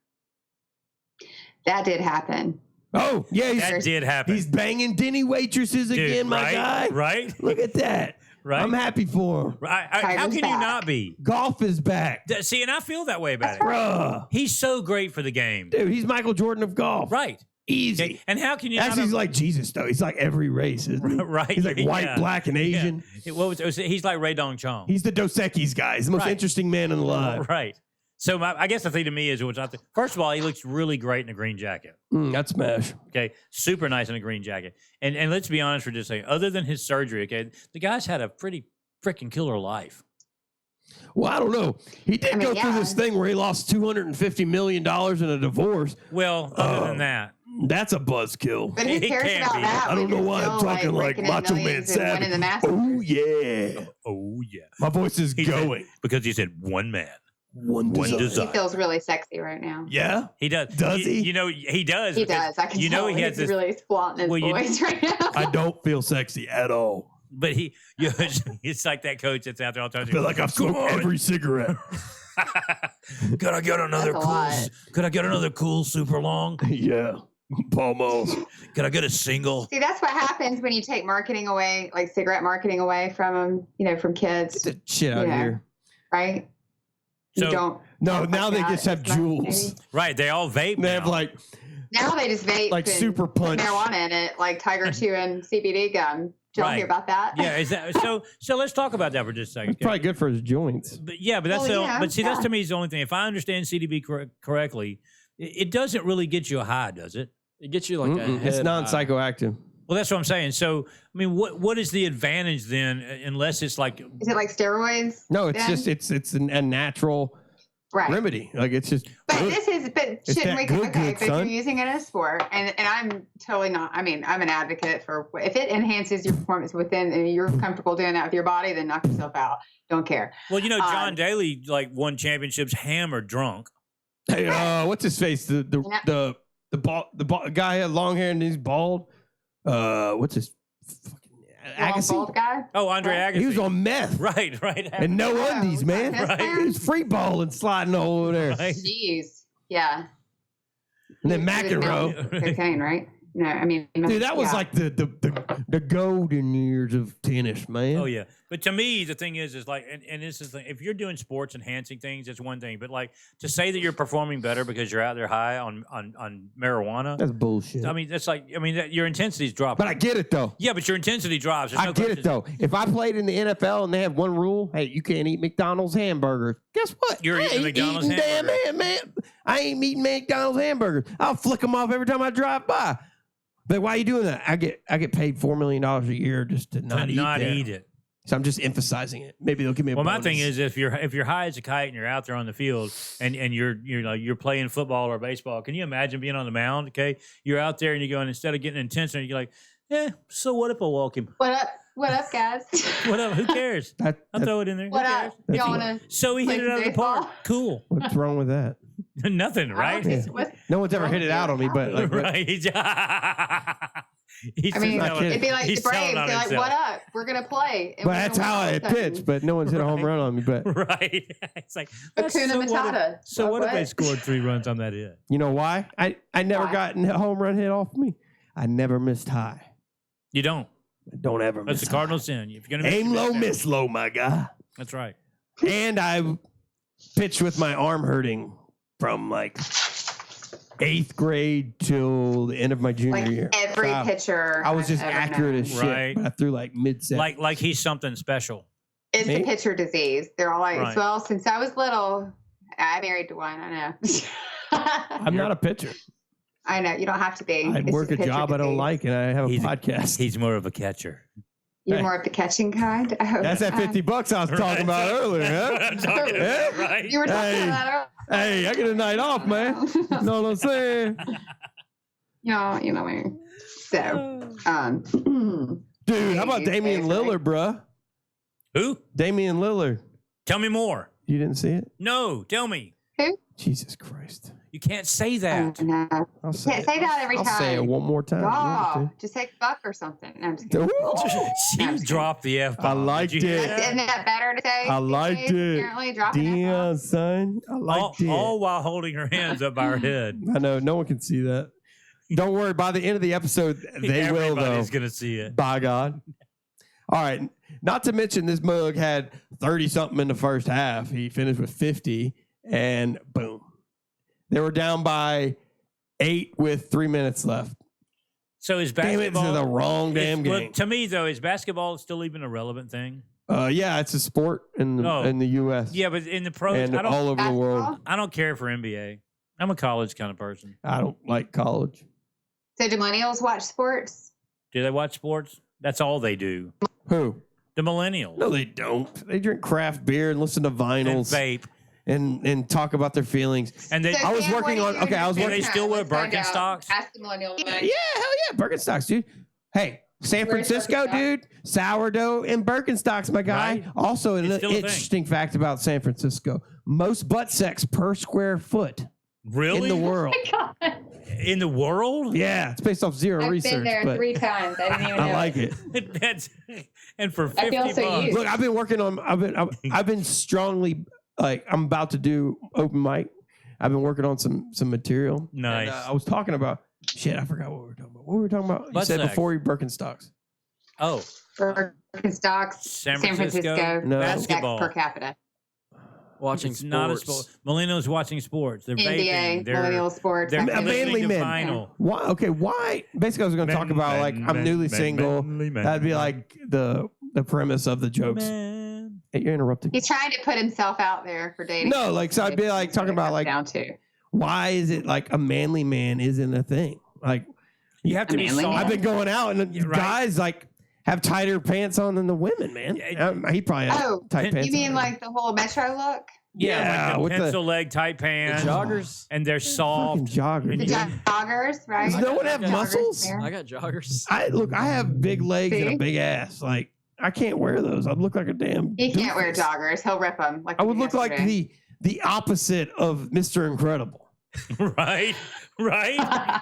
That did happen. Oh yeah, that did happen. He's banging Denny waitresses again, my guy. Right? Look at that. Right? I'm happy for him. How can you not be? Golf is back. See, and I feel that way about it. Bruh. He's so great for the game. Dude, he's Michael Jordan of golf. Right. Easy. Okay. And how can you Actually, he's like Jesus, though. He's like every race, isn't he? Right. He's like white, black, and Asian. Yeah. He's like Ray Dong Chong. He's the Dos Equis guy. He's the most interesting man in the live. Right. So I guess the thing to me is, first of all, he looks really great in a green jacket. That's smash. Okay, super nice in a green jacket. And let's be honest for just a second. Other than his surgery, okay, the guy's had a pretty freaking killer life. Well, I don't know. He did go through this thing where he lost $250 million in a divorce. Well, other than that. That's a buzzkill. But who cares about that? I don't know why I'm talking like Macho Man Savage. Oh, yeah. Oh, yeah. My voice is going. Because he said one man. One design. He feels really sexy right now. Yeah? He does. Does he? You know, he does. He does. I can tell he has he's really flaunting his voice right now. I don't feel sexy at all. But it's like that coach that's out there all the time. I feel like I've smoked every cigarette. Could I get another cool super long? Yeah. Paul Moles. Could I get a single? See, that's what happens when you take marketing away, like cigarette marketing away from them, from kids. Get the shit out of here. Right? So, you don't. No, now they just have Juuls. Right. They all vape. They have like. Now they just vape. Like super punch. Marijuana in it, like Tiger Chew and CBD gum. Did y'all hear about that? Yeah, is that so? Let's talk about that for just a second. It's probably good for his joints. But that's that's to me is the only thing. If I understand CBD correctly, it doesn't really get you a high, does it? It gets you like it's non-psychoactive. Well, that's what I'm saying. So, I mean, what is the advantage then? Unless it's like, is it like steroids? No, it's just it's a natural remedy. Like it's just. But shouldn't we? But you're using it as sport, and I'm totally not. I mean, I'm an advocate for if it enhances your performance within, and you're comfortable doing that with your body, then knock yourself out. Don't care. Well, John Daly won championships hammered drunk. Hey, what's his face? The guy had long hair and he's bald. What's his fucking Agassi? Bald guy? Oh, Andre Agassi. He was on meth. Right. And no undies, man. Right. He was free balling, sliding all over there. Right. Jeez. Yeah. And then McEnroe. Cocaine, right? No, I mean, dude, that was like the golden years of tennis, man. Oh yeah, but to me, the thing is like, and this is the thing. If you're doing sports enhancing things, it's one thing. But like to say that you're performing better because you're out there high on marijuana, that's bullshit. I mean, your intensity's dropping. But I get it though. Yeah, but your intensity drops. I get it though. If I played in the NFL and they have one rule, hey, you can't eat McDonald's hamburgers. Guess what? You're eating McDonald's hamburgers. Man. I ain't eating McDonald's hamburgers. I'll flick them off every time I drive by. But why are you doing that? I get paid $4 million a year just to not eat it. So I'm just emphasizing it. Maybe they'll give me a bonus. My thing is if you're high as a kite and you're out there on the field and you're playing football or baseball, can you imagine being on the mound? Okay, you're out there and you're going, instead of getting intense, and you're like, so what if I walk him? What up, guys? What up? Who cares? I'll throw it in there. What up? Y'all wanna? So he hit it out of the park. Cool. What's wrong with that? Nothing, right? Yeah. No one's ever hit it out on me, but like, right. I mean, it'd be like the Braves. They're like, "What up? We're gonna play." But that's how I pitch. But no one's hit a home run on me. But right, it's like Hakuna Matata. So what if they scored 3 runs on that hit? You know why? I never got a home run hit off me. I never missed high. You don't. I don't ever. That's the Cardinal sin. If you're gonna aim low, miss low, my guy. That's right. And I pitched with my arm hurting from like 8th grade till the end of my junior year. Every pitcher. I was just accurate as shit. Right. I threw like mid-7. Like he's something special. It's the pitcher disease. They're all like, well, since I was little, I married to one. I know. I'm not a pitcher. I know. You don't have to be. I work a job I don't like, and I have a podcast. He's more of a catcher. You're more of the catching kind? Oh, that's that $50 I was talking about earlier, huh? Right. You were talking about that earlier. Hey, I get a night off, man. You know what I'm saying? You know what I mean? So, dude, how about Damian Lillard, bruh? Who? Damian Lillard. Tell me more. You didn't see it? No, tell me. Who? Jesus Christ. You can't say that. No. I'll say Can't say that every time. I'll say it one more time. Oh, just say fuck or something. No, I'm just kidding. She dropped the F-bomb. I liked it. Isn't that better to say? I liked it. Apparently dropping Damn, son. I liked it. All while holding her hands up our head. I know. No one can see that. Don't worry. By the end of the episode, they will, though. Everybody's going to see it. By God. All right. Not to mention, this mug had 30-something in the first half. He finished with 50, and boom. They were down by 8 with 3 minutes left. So is basketball... Damn it, to the wrong damn game. Well, to me, though, is basketball still even a relevant thing? Yeah, it's a sport in the U.S. Yeah, but in the pros... And all over the world. I don't care for NBA. I'm a college kind of person. I don't like college. So do millennials watch sports? Do they watch sports? That's all they do. Who? The millennials. No, they don't. They drink craft beer and listen to vinyls. And vape. And talk about their feelings. And they, So I was working on. Okay, I was working. They still wear Birkenstocks. Ask the millennials. Yeah, hell yeah, Birkenstocks, dude. Hey, San Francisco, dude, sourdough and Birkenstocks, my guy. Right. Also, an It's still a interesting fact about San Francisco: most butt sex per square foot Really? in the world. Oh my God. In the world? Yeah, it's based off zero I've research. been there but 3 times. I didn't even know. I like it. That's, and for $50. I feel so used. Look, I've been working on. I've been strongly like I'm about to do open mic. I've been working on some material. Nice. And, I was talking about shit. I forgot what we were talking about. What were we talking about? You said sex. before Birkenstocks. Oh. Birkenstocks, San Francisco. No. Basketball. Per capita. Watching It's sports. not a sport. Millennials watching sports. They're NBA, vaping. They're millennial sports. They're That's it. listening Manly to men. vinyl. Why? Okay, why? Basically, I was going to talk about like I'm newly single. That'd be like the premise of the jokes. Man. Hey, you're interrupting. He's trying to put himself out there for dating. No, like so I'd be like talking about like down to. why is it like a manly man isn't a thing? Like You have to be Manly soft. man? I've been going out and Yeah, right. guys like have tighter pants on than the women, man. He probably has tight pants. You mean on. like the whole Metro look? Yeah, like with the the- pencil leg tight pants. joggers. And they're soft. fucking joggers? The joggers, right? Does no one have Joggers muscles? there. I got joggers. I have big legs and See? a big ass. Like I can't wear those. I'd look like a damn. He can't wear doofus. joggers. He'll rip them. Like I he would did look like yesterday. the opposite of Mr. Incredible. Right? Right?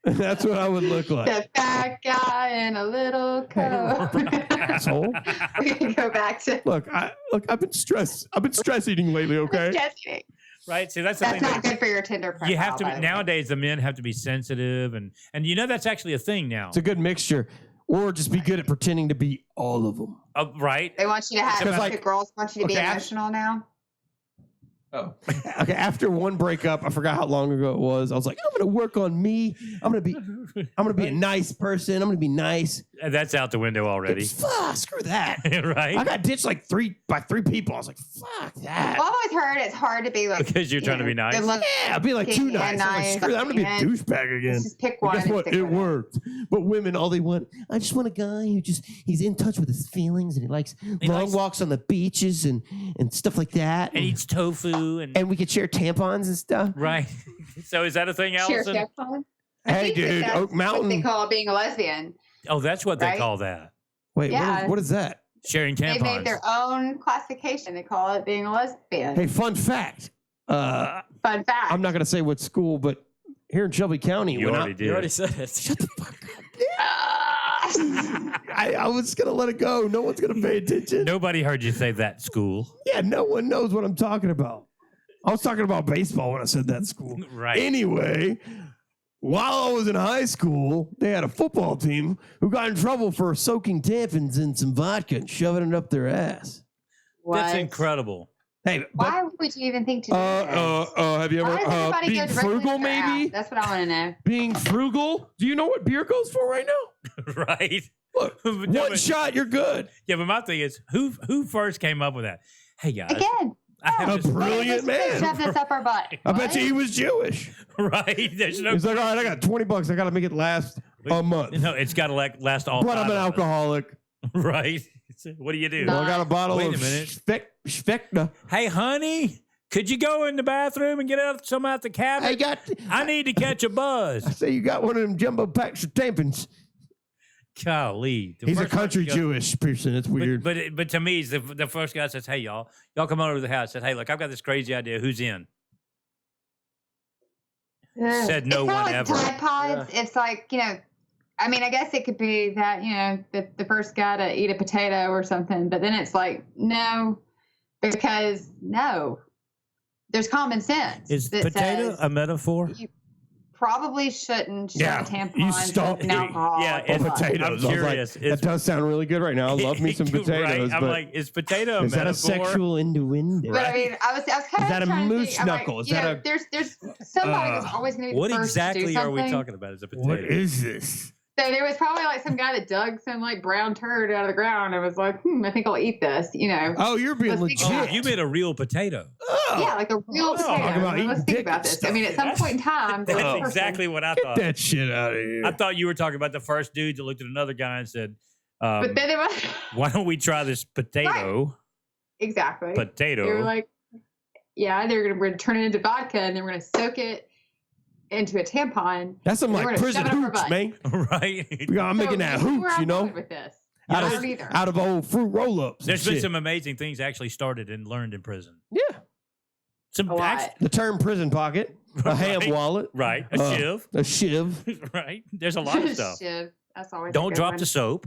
That's what I would look like. The fat guy in a little coat. Asshole. We can go back to Look, I've been stress eating lately, okay? just kidding. Right? See, that's the That's thing. not good for your Tinder profile. You have to by be, the way. nowadays the men have to be sensitive and you know that's actually a thing now. It's a good mixture. Or just be good at pretending to be all of them. Right? They want you to have Because, like, like, girls want you to be okay, emotional now. Oh. Okay, after one breakup, I forgot how long ago it was. I was like, I'm gonna work on me. I'm gonna be a nice person. I'm gonna be nice. That's out the window already. Fuck, screw that. Right? I got ditched like 3 people. I was like, fuck that. Well, I've always heard it's hard to be like Because you're trying to be nice? good looking. Yeah, I'll be like too nice. Yeah, I'm like, screw that. I'm gonna be a nice. douchebag again. Let's just pick And one. guess and what? stick It with worked. But women, all they want, I just want a guy who he's in touch with his feelings and he likes long walks on the beaches and stuff like that. And eats tofu and we could share tampons and stuff. right. So is that a thing, Share Allison? Chevron? I Hey, think dude, that's Oak Mountain. What they call being a lesbian. Oh, that's what they Right? call that. Wait, Yeah. what is that? Sharing They tampons. made their own classification. They call it being a lesbian. Hey, fun fact. Fun fact. I'm not going to say what school, but here in Shelby County, You when already did. You already said it. shut the fuck up. I was going to let it go. No one's going to pay attention. Nobody heard you say that school. Yeah, no one knows what I'm talking about. I was talking about baseball when I said that school. Right. Anyway, while I was in high school, they had a football team who got in trouble for soaking tampons in some vodka and shoving it up their ass. What? That's incredible. Hey, why would you even think to do this? Have you ever being frugal? Maybe that's what I want to know. Being frugal. Do you know what beer goes for right now? Right. Look, one shot, you're good. Yeah, but my thing is, who first came up with that? Hey guys, again. A brilliant man. Shove this up our butt. I bet you he was Jewish. Right. There's no. He's like, all right, I got $20. I got to make it last a month. No, it's got to last all. But I'm an alcoholic. Right. What do you do? Well, I got a bottle Wait of a minute. Svekna. Hey, honey, could you go in the bathroom and get some out the cabinet? I need to catch a buzz. I say you got one of them jumbo packs of tampons. Golly. He's a country Jewish person. It's weird. But to me, the first guy says, hey, y'all come on over to the house. Said, hey, look, I've got this crazy idea. Who's in? Said no one like ever. Tide Pods. Yeah. It's like, I mean, I guess it could be that, the first guy to eat a potato or something. But then it's like, no, because no. There's common sense. Is potato a metaphor? You probably shouldn't shove a tampon in alcohol. Yeah, it's potatoes. I'm curious. That does sound really good right now. I love me some potatoes. Right? I'm like, is potato a metaphor? Is that a sexual innuendo? But I mean, I was kind of. Is that a moose knuckle? Is that there's somebody that's always going to be the first to do something. What exactly are we talking about as a potato? What is this? So there was probably like some guy that dug some like brown turd out of the ground and was like, I think I'll eat this, Oh, you're being legit. Oh, you made a real potato. Oh. Yeah, like a real potato. Let's think about this. I mean, at some point in time, that's exactly what I thought. Get that shit out of here. I thought you were talking about the first dude that looked at another guy and said, but then it was why don't we try this potato? Right. Exactly. Potato. They were like, yeah, we're going to turn it into vodka and then we're going to soak it into a tampon. That's some like prison hooch, man. Right. I'm making that hooch, with this. Out of old fruit roll-ups. There's been some amazing things actually started and learned in prison. Yeah. The term prison pocket, a ham wallet. Right. A shiv. A shiv. Right. There's a lot of stuff. Shiv. That's always Don't drop the soap.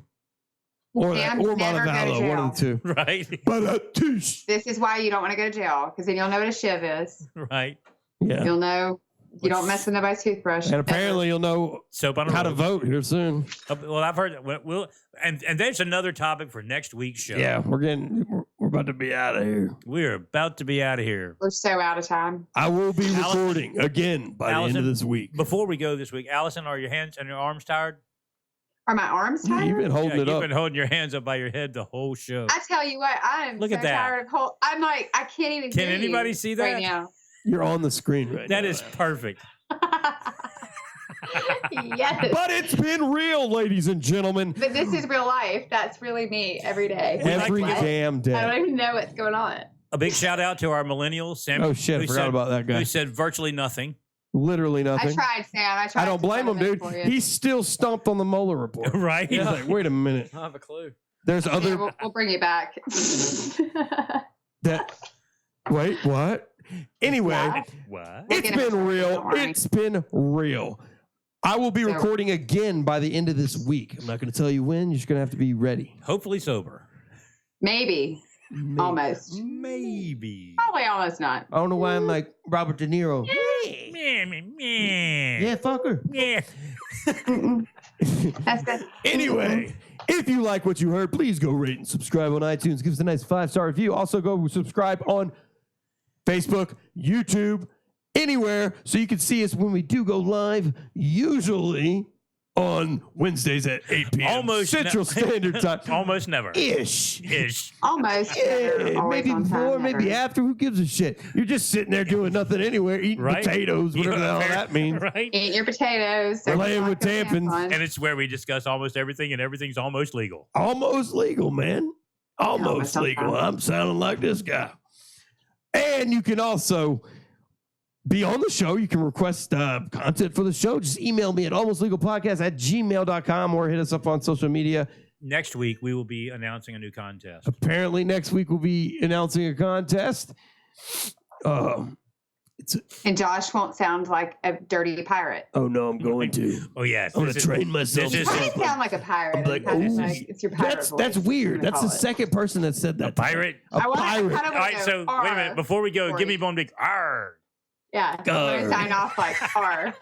Or Montevallo, one of the two. Right. But this is why you don't want to go to jail, because then you'll know what a shiv is. Right. Yeah. You'll know. You don't mess with nobody's toothbrush. And apparently you'll know how to vote here soon. Well, I've heard that. And there's another topic for next week's show. Yeah, we're about to be out of here. We're about to be out of here. We're so out of time. I will be recording again by the end of this week. Before we go this week, Allison, are your hands and your arms tired? Are my arms tired? You've been holding it up. You've been holding your hands up by your head the whole show. I tell you what, I am tired of I'm like, I can't even Can anybody see that? Right now. You're on the screen right now. That is perfect. Yes. But it's been real, ladies and gentlemen. But this is real life. That's really me every day. Every damn day. I don't even know what's going on. A big shout out to our millennial, Sam. Oh, shit. I forgot about that guy. Who said virtually nothing. Literally nothing. I tried, Sam. I don't blame him, dude. He still stomped on the Mueller report. Right? He's like, wait a minute. I have a clue. There's other. We'll bring you back. Wait, what? Anyway, it's been real. It's been real. I will be recording again by the end of this week. I'm not going to tell you when. You're just going to have to be ready. Hopefully sober. Maybe. Almost. Maybe. Probably almost not. I don't know why I'm like Robert De Niro. Yeah, fucker. Yeah. That's good. Anyway, if you like what you heard, please go rate and subscribe on iTunes. Give us a nice 5-star review. Also, go subscribe on Facebook, YouTube, anywhere, so you can see us when we do go live, usually on Wednesdays at 8 p.m. Almost Central Standard Time. Almost never. Ish. Almost. Yeah, maybe before, maybe after. Who gives a shit? You're just sitting there doing nothing anywhere, eating potatoes, whatever the hell that means. Right. Eating your potatoes. Playing with tampons. And it's where we discuss almost everything, and everything's almost legal. Almost legal, man. Almost legal. I'm sounding like this guy. And you can also be on the show. You can request content for the show. Just email me at almostlegalpodcast@gmail.com or hit us up on social media. Next week, we will be announcing a new contest. Apparently, next week we'll be announcing a contest. And Josh won't sound like a dirty pirate. Oh, no, I'm going to. Oh, yes. I'm going to train myself. You sound like a pirate. I'm like, it's your pirate voice. That's weird. That's the second person that said that. A pirate? A pirate. All right, so wait a minute. Before we go, give me one big R. Yeah. I'm going to sign off like R.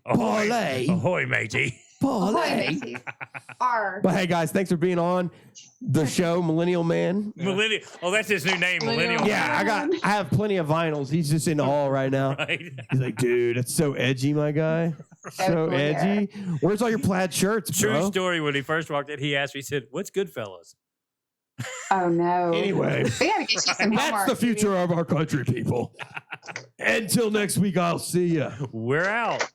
Ahoy. Ahoy, matey. Paulie. But hey, guys, thanks for being on the show, Millennial Man. Millennial. Oh, that's his new name, Millennial. Yeah, I have plenty of vinyls. He's just in awe right now. Right. He's like, dude, that's so edgy, my guy. So edgy. Where's all your plaid shirts, bro? True story. When he first walked in, he asked me, he said, "What's Goodfellas?" Oh no. Anyway, we gotta get you some that's homework, the future of our country, people. Until next week, I'll see you. We're out.